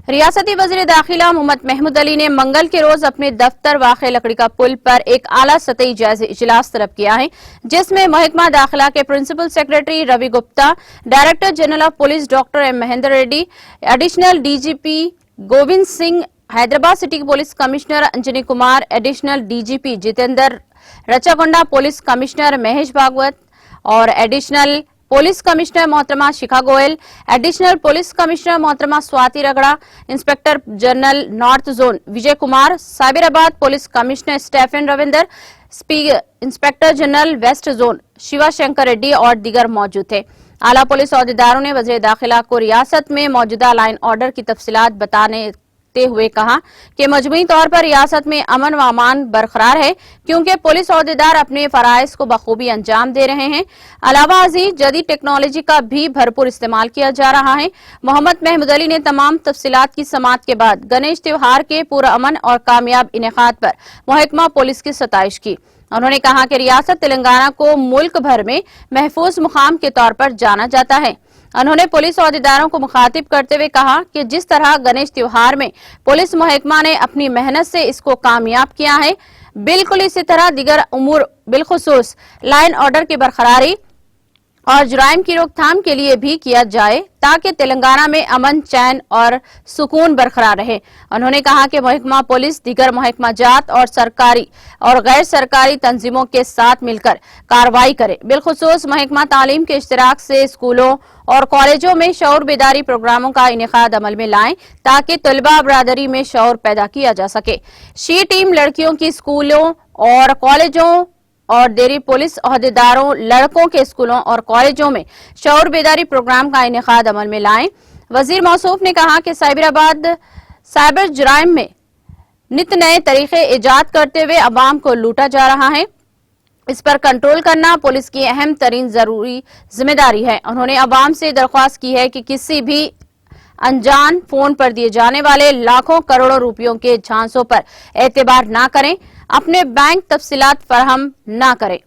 रियासती वज़ीर दाखिला मोहम्मद महमूद अली ने मंगल के रोज अपने दफ्तर वाक़े लकड़ी का पुल पर एक आला सतही जायजा इजलास तलब किया है, जिसमें महकमा दाखिला के principal secretary Ravi Gupta, director general of police doctor M Mahendra Reddy, additional DGP Govind Singh, Hyderabad city police commissioner Anjani Kumar, additional DGP Jitendra, Rachakonda police commissioner Mahesh Bhagwat और एडिशनल पुलिस कमिश्नर मोहतरमा Shikha Goel, additional police commissioner मोहतरमा Swati Ragada, inspector general north zone Vijay Kumar, Cyberabad police commissioner Stephen Ravinder, inspector general west zone Shiva Shankar Reddy और दीगर मौजूद थे। आला police अहदेदारों ने वज़ीर दाखिला को रियासत में मौजूदा लाइन ऑर्डर की तफसीलात बताने हुए कहा कि मजमूई तौर पर रियासत में अमन व अमान बरकरार है, क्योंकि पुलिस अहदेदार अपने फराइज को बखूबी अंजाम दे रहे हैं। अलावा अजीज जदीद टेक्नोलॉजी का भी भरपूर इस्तेमाल किया जा रहा है। मोहम्मद महमूद अली ने तमाम तफसीलात की समाअत के बाद गणेश त्योहार के पूरा अमन और कामयाब इनेकाद पर महकमा पुलिस की सताइश की। उन्होंने कहा कि रियासत तेलंगाना को मुल्क भर में महफूज मुकाम के तौर पर जाना जाता है। उन्होंने पुलिस अहदेदारों को मुखातिब करते हुए कहा कि जिस तरह गणेश त्योहार में पुलिस महकमा ने अपनी मेहनत से इसको कामयाब किया है, बिल्कुल इसी तरह दीगर उमूर बिलखुसूस लाइन ऑर्डर की बरकरारी और जुराइम की रोकथाम के लिए भी किया जाए, ताकि तेलंगाना में अमन, चैन और सुकून बरकरार रहे। उन्होंने कहा कि महकमा पुलिस दीगर महकमा जात और सरकारी और गैर सरकारी तंजीमों के साथ मिलकर कार्रवाई करे। बिलखुसूस महकमा तालीम के इश्तिराक से स्कूलों और कॉलेजों में शऊर बेदारी प्रोग्रामों का इनेकाद अमल में लाएं, ताकि तलबा बरादरी में शऊर पैदा किया जा सके। शी टीम लड़कियों की स्कूलों और कॉलेजों और देरी पुलिस अहदेदारों लड़कों के स्कूलों और कॉलेजों में शऊर बेदारी प्रोग्राम का इनेकाद अमल में लाएं। वजीर मौसूफ ने कहा कि साइबराबाद साइबर जुराइम में नित नए तरीके ईजाद करते हुए अवाम को लूटा जा रहा है। इस पर कंट्रोल करना पुलिस की अहम तरीन जरूरी जिम्मेदारी है। उन्होंने अवाम से दरख्वास्त की है कि किसी भी अनजान फोन पर दिए जाने वाले लाखों करोड़ों रुपयों के झांसों पर एतबार न करें, अपने बैंक तफसीलात फराहम न करें।